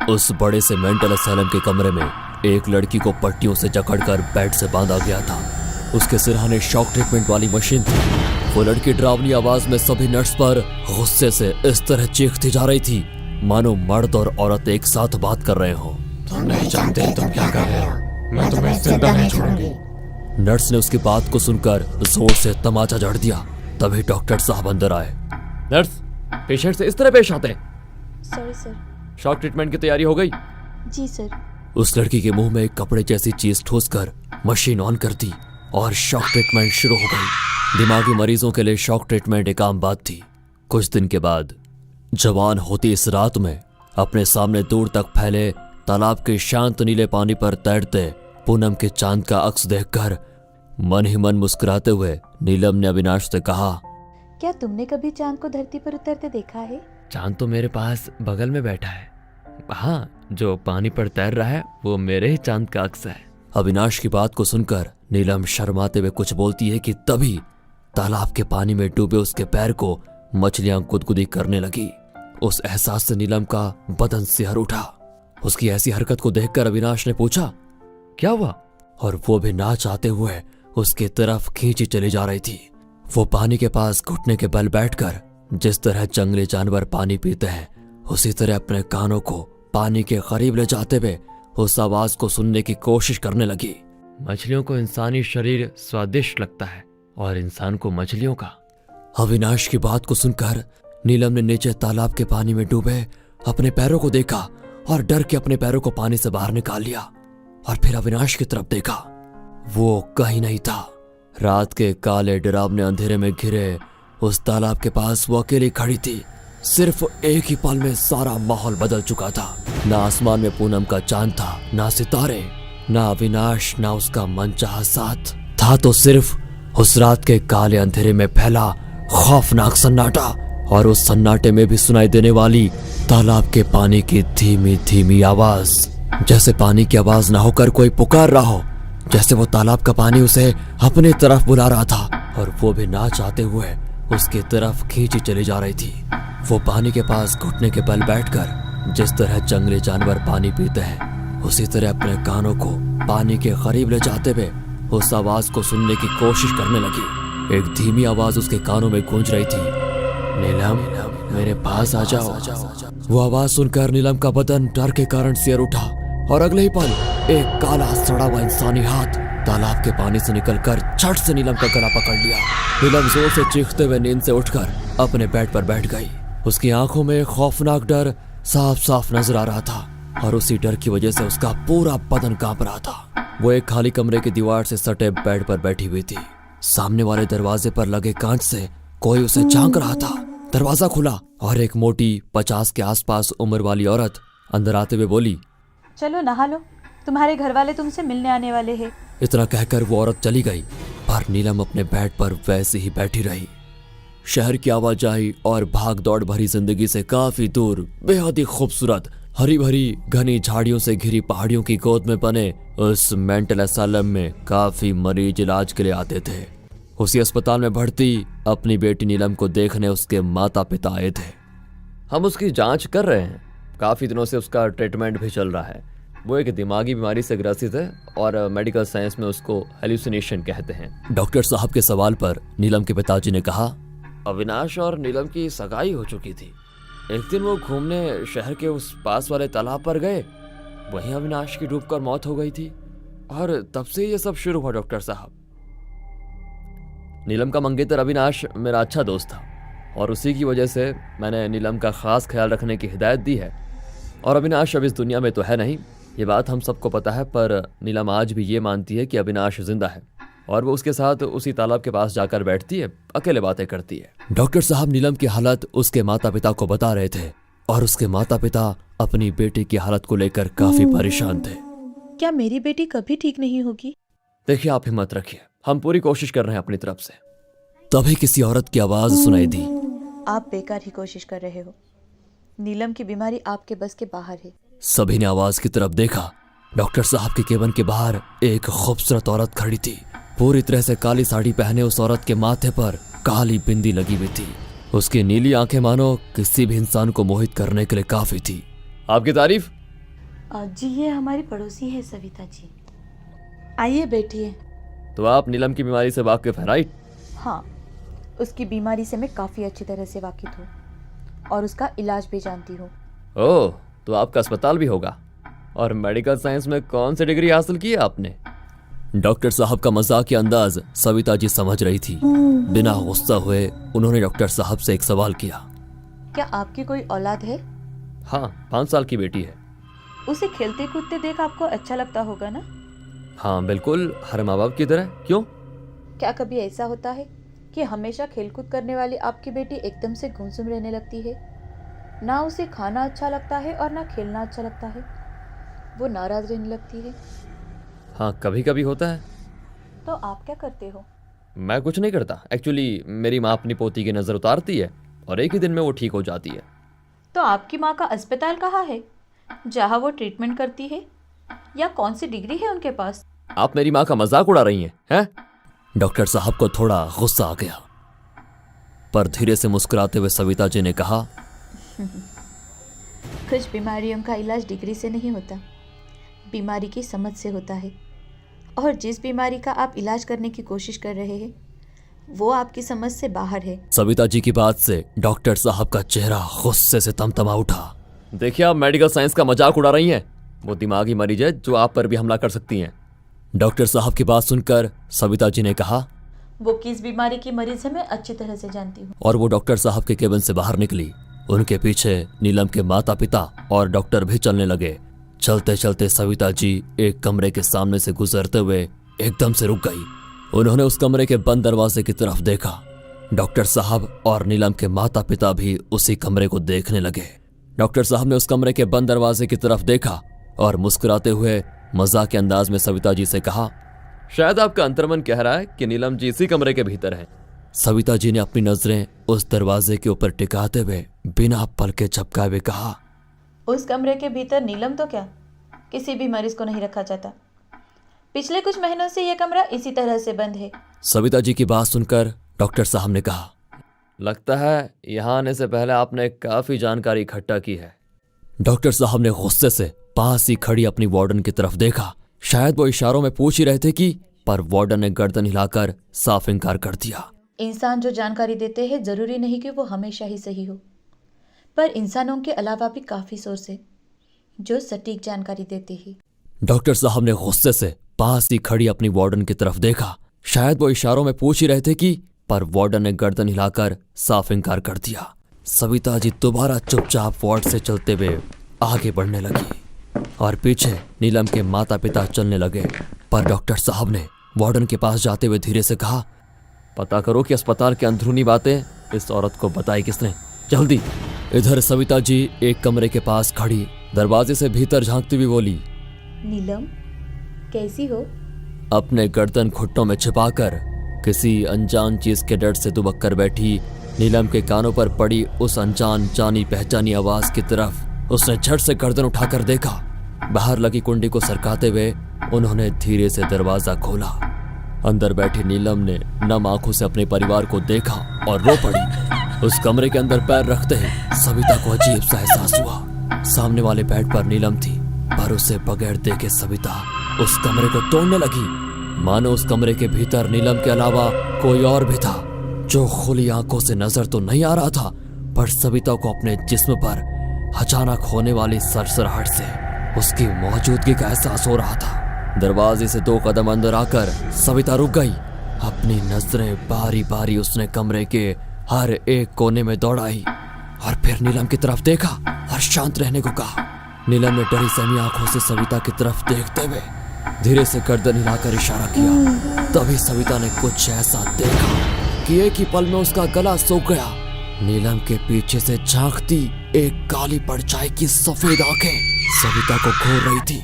उस बड़े से मेंटल असाइलम के कमरे में एक लड़की को पट्टियों से जकड़कर बेड से बांधा गया था। उसके सिरहाने शॉक ट्रीटमेंट वाली मशीन थी। वो लड़की डरावनी आवाज में सभी नर्स पर गुस्से से इस तरह चीखती जा रही थी मानो मर्द और औरत एक साथ बात कर रहे हो। तुम नहीं जानते तुम क्या कर रहे हो, मैं तुम्हें जिंदा नहीं छोड़ूंगी। नर्स ने उसकी बात को सुनकर जोर से तमाचा जड़ दिया। तभी डॉक्टर साहब अंदर आए। नर्स, पेशेंट से इस तरह पेश आते हैं? Sorry sir. शॉक ट्रीटमेंट की तैयारी हो गई? जी सर। उस लड़की के मुंह में एक कपड़े जैसी चीज ठोसकर मशीन ऑन कर दी और शॉक ट्रीटमेंट शुरू हो गई। दिमागी मरीजों के लिए शॉक ट्रीटमेंट एक आम बात थी। कुछ दिन के बाद जवान होती इस रात में अपने सामने दूर तक फैले तालाब के शांत नीले पानी पर तैरते पूनम के चांद का अक्स देखकर मन ही मन मुस्कुराते हुए नीलम ने अविनाश से कहा, क्या तुमने कभी चांद को धरती पर उतरते देखा है? चांद तो मेरे पास बगल में बैठा है। हाँ, जो पानी पर तैर रहा है वो मेरे ही चांद का अक्स है। अविनाश की बात को सुनकर नीलम शर्माते हुए कुछ बोलती है कि तभी तालाब के पानी में डूबे उसके पैर को मछलियां गुदगुदी करने लगी। उस एहसास से नीलम का बदन सिहर उठा। उसकी ऐसी हरकत को देखकर अविनाश ने पूछा, क्या हुआ? और वो भी ना चाहते हुए उसकी तरफ खींची चली जा रही थी। वो पानी के पास घुटने के बल बैठकर जिस तरह जंगली जानवर पानी पीते हैं उसी तरह अपने कानों को पानी के करीब ले जाते हुए उस आवाज को सुनने की कोशिश करने लगी। मछलियों को इंसानी शरीर स्वादिष्ट लगता है और इंसान को मछलियों का। अविनाश की बात को सुनकर नीलम ने नीचे तालाब के पानी में डूबे अपने पैरों को देखा और डर के अपने पैरों को पानी से बाहर निकाल लिया और फिर अविनाश की तरफ देखा। वो कहीं नहीं था। रात के काले डरावने अंधेरे में घिरे उस तालाब के पास वो अकेली खड़ी थी। सिर्फ एक ही पल में सारा माहौल बदल चुका था। ना आसमान में पूनम का चांद था, ना सितारे, ना अविनाश, ना उसका मनचाहा साथ था। तो सिर्फ उस रात के काले अंधेरे में फैला खौफनाक सन्नाटा और उस सन्नाटे में भी सुनाई देने वाली तालाब के पानी की धीमी धीमी आवाज। जैसे पानी की आवाज ना होकर कोई पुकार रहा हो, जैसे वो तालाब का पानी उसे अपनी तरफ बुला रहा था और वो भी ना चाहते हुए उसकी तरफ खींची चली जा रही थी। वो पानी के पास घुटने के बल बैठकर जिस तरह जंगली जानवर पानी पीते हैं उसी तरह अपने कानों को पानी के करीब ले जाते हुए उस आवाज को सुनने की कोशिश करने लगी। एक धीमी आवाज उसके कानों में गूंज रही थी, नीलम, मेरे पास आ जाओ। वो आवाज सुनकर नीलम का बदन डर के कारण सिर उठा और अगले ही पल एक काला सड़ा हुआ इंसानी हाथ तालाब के पानी से निकलकर झट से नीलम का गला पकड़ लिया। नीलम जोर से चीखते हुए नींद से उठकर अपने बेड पर बैठ गई। उसकी आंखों में खौफनाक डर साफ साफ नजर आ रहा था और उसी डर की वजह से उसका पूरा बदन कांप रहा था। वो एक खाली कमरे की दीवार से सटे बेड पर बैठी हुई थी। सामने वाले दरवाजे पर लगे कांच से कोई उसे झांक रहा था। दरवाजा खुला और एक मोटी 50 के आसपास उम्र वाली औरत अंदर आते हुए बोली, चलो नहा लो, तुम्हारे घर वाले तुमसे मिलने आने वाले हैं। इतना कहकर वो औरत चली गई पर नीलम अपने बेड पर वैसे ही बैठी रही। शहर की आवाजाही और भाग दौड़ भरी जिंदगी से काफी दूर बेहद ही खूबसूरत हरी भरी घनी झाड़ियों से घिरी पहाड़ियों की गोद में बने उस मेंटल असाइलम में काफी मरीज इलाज के लिए आते थे। उसी अस्पताल में भर्ती अपनी बेटी नीलम को देखने उसके माता पिता आए थे। हम उसकी जांच कर रहे हैं, काफी दिनों से उसका ट्रीटमेंट भी चल रहा है। वो एक दिमागी बीमारी से ग्रसित है और मेडिकल साइंस में उसको हेल्यूसिनेशन कहते हैं। डॉक्टर साहब के सवाल पर नीलम के पिताजी ने कहा, अविनाश और नीलम की सगाई हो चुकी थी। एक दिन वो घूमने शहर के उस पास वाले तालाब पर गए, वहीं अविनाश की डूबकर मौत हो गई थी और तब से ये सब शुरू हुआ। डॉक्टर साहब, नीलम का मंगेतर अविनाश मेरा अच्छा दोस्त था और उसी की वजह से मैंने नीलम का खास ख्याल रखने की हिदायत दी है। और अविनाश अब इस दुनिया में तो है नहीं, ये बात हम सबको पता है, पर नीलम आज भी ये मानती है कि अविनाश जिंदा है और वो उसके साथ उसी तालाब के पास जाकर बैठती है, अकेले बातें करती है। डॉक्टर साहब नीलम की हालत उसके माता पिता को बता रहे थे और उसके माता पिता अपनी बेटी की हालत को लेकर काफी परेशान थे। क्या मेरी बेटी कभी ठीक नहीं होगी? देखिए, आप हिम्मत रखिए, हम पूरी कोशिश कर रहे हैं अपनी तरफ से। तभी किसी औरत की आवाज सुनाई दी, आप बेकार ही कोशिश कर रहे हो, नीलम की बीमारी आपके बस के बाहर है। सभी ने आवाज की तरफ देखा। डॉक्टर साहब के केबिन के बाहर एक खूबसूरत औरत खड़ी थी। पूरी तरह से काली साड़ी पहने उस औरत के माथे पर काली बिंदी लगी हुई थी। उसकी नीली आंखें मानो किसी भी इंसान को मोहित करने के लिए काफी थी। आपकी तारीफ? जी ये हमारी पड़ोसी है सविता जी। आइए बैठिए। तो आप नीलम की बीमारी से वाकिफ हैं, राइट? हाँ, उसकी बीमारी से मैं काफ़ी अच्छी तरह से वाकिफ हूँ और उसका इलाज भी जानती हूँ। ओह, तो आपका अस्पताल भी होगा। और मेडिकल साइंस में कौन सी डिग्री हासिल की है आपने? डॉक्टर साहब का मजाकिया अंदाज सविता जी समझ रही थी। बिना गुस्सा हुए उन्होंने डॉक्टर साहब से एक सवाल किया। क्या आपकी कोई औलाद है? हाँ, 5 साल की बेटी है। उसे खेलते कूदते देख आपको अच्छा लगता होगा ना? हाँ बिल्कुल, हर माँ बाप की तरह। क्यों? क्या कभी ऐसा होता है कि हमेशा खेलकूद करने वाली आपकी बेटी एकदम से गुमसुम रहने लगती है? ना उसे खाना अच्छा लगता है और ना खेलना अच्छा लगता है, वो नाराज रहने लगती है। हाँ, कभी कभी होता है। तो आप क्या करते हो? मैं कुछ नहीं करता। एक्चुअली मेरी माँ अपनी पोती की नज़र उतारती है और एक ही दिन में वो ठीक हो जाती है। तो आपकी माँ का अस्पताल कहाँ है जहाँ वो ट्रीटमेंट करती है, या कौन सी डिग्री है उनके पास? आप मेरी माँ का मजाक उड़ा रही हैं? डॉक्टर साहब को थोड़ा गुस्सा आ गया, पर धीरे से मुस्कुराते हुए सविता जी ने कहा, कुछ बीमारियों का इलाज डिग्री से नहीं होता, बीमारी की समझ से होता है। और जिस बीमारी का आप इलाज करने की कोशिश कर रहे हैं वो आपकी समझ से बाहर है। सविता जी की बात से डॉक्टर साहब का चेहरा गुस्से से तमतमा उठा। देखिए, आप मेडिकल साइंस का मजाक उड़ा रही हैं। वो दिमागी मरीज है जो आप पर भी हमला कर सकती हैं। डॉक्टर साहब की बात सुनकर सविता जी ने कहा, वो किस बीमारी की मरीज है मैं अच्छी तरह से जानती हूँ। और वो डॉक्टर साहब के केबिन से बाहर निकली। उनके पीछे नीलम के माता पिता और डॉक्टर भी चलने लगे। चलते चलते सविता जी एक कमरे के सामने से गुजरते हुए एकदम से रुक गई। उन्होंने उस कमरे के बंद दरवाजे की तरफ देखा। डॉक्टर साहब और नीलम के माता पिता भी उसी कमरे को देखने लगे। डॉक्टर साहब ने उस कमरे के बंद दरवाजे की तरफ देखा और मुस्कुराते हुए मजाक के अंदाज में सविता जी से कहा, शायद आपका अंतर्मन कह रहा है कि नीलम जी इसी कमरे के भीतर हैं। सविता जी ने अपनी नजरें उस दरवाजे के ऊपर टिकाते हुए बिना पलके झपकाए हुए कहा, उस कमरे के भीतर नीलम तो क्या, किसी भी मरीज को नहीं रखा जाता। पिछले कुछ महीनों से यह कमरा इसी तरह से बंद है। सविता जी की बात सुनकर डॉक्टर साहब ने कहा, लगता है यहाँ आने से पहले आपने काफी जानकारी इकट्ठा की है। डॉक्टर साहब ने गुस्से से पास ही खड़ी अपनी वार्डन की तरफ देखा। शायद वो इशारों में पूछ ही रहे थे कि, पर वार्डन ने गर्दन हिलाकर साफ इनकार कर दिया। इंसान जो जानकारी देते हैं जरूरी नहीं कि वो हमेशा ही सही हो, पर इंसानों के अलावा भी काफी सोर्स है जो सटीक जानकारी देते हैं। डॉक्टर साहब ने गुस्से से पास ही खड़ी अपनी वार्डन की तरफ देखा। शायद वो इशारों में पूछ ही रहे थे कि, पर वार्डन ने गर्दन हिलाकर साफ इनकार कर दिया। सविता जी दोबारा चुपचाप वार्ड से चलते हुए आगे बढ़ने लगी और पीछे नीलम के माता पिता चलने लगे। पर डॉक्टर साहब ने वार्डन के पास जाते हुए धीरे से कहा, पता करो कि अस्पताल की अंदरूनी बातें इस औरत को बताई किसने, जल्दी। इधर सविता जी एक कमरे के पास खड़ी दरवाजे से भीतर झांकती हुई बोली, नीलम कैसी हो? अपने गर्दन घुटनों में छिपाकर किसी अनजान चीज के डर से दुबक कर बैठी नीलम के कानों पर पड़ी उस अनजान जानी पहचानी आवाज की तरफ उसने झट से गर्दन उठाकर देखा। बाहर लगी कुंडी को सरकाते हुए उन्होंने धीरे से दरवाजा खोला। अंदर बैठी नीलम ने नम आंखों से अपने परिवार को देखा और रो पड़ी। उस कमरे के अंदर पैर रखते ही सविता को अजीब सा एहसास हुआ। सामने वाले बेड पर नीलम थी, पर उसे बगैर देखे सविता उस कमरे को तोड़ने लगी। मानो उस कमरे के भीतर नीलम के अलावा कोई और भी था, जो खुली आंखों से नजर तो नहीं आ रहा था, पर सविता को अपने जिस्म पर अचानक होने वाली सरसराहट से उसकी मौजूदगी का एहसास हो रहा था। दरवाजे से 2 कदम अंदर आकर सविता रुक गई। अपनी नजरें बारी बारी उसने कमरे के हर एक कोने में दौड़ाई और फिर नीलम की तरफ देखा और शांत रहने को कहा। नीलम ने डरी सहमी आंखों से सविता की तरफ देखते हुए धीरे से गर्दन हिलाकर इशारा किया। तभी सविता ने कुछ ऐसा देखा कि एक ही पल में उसका गला सूख गया। नीलम के पीछे से झांकती एक काली परछाई की सफेद आंखें सविता को घूर रही थी।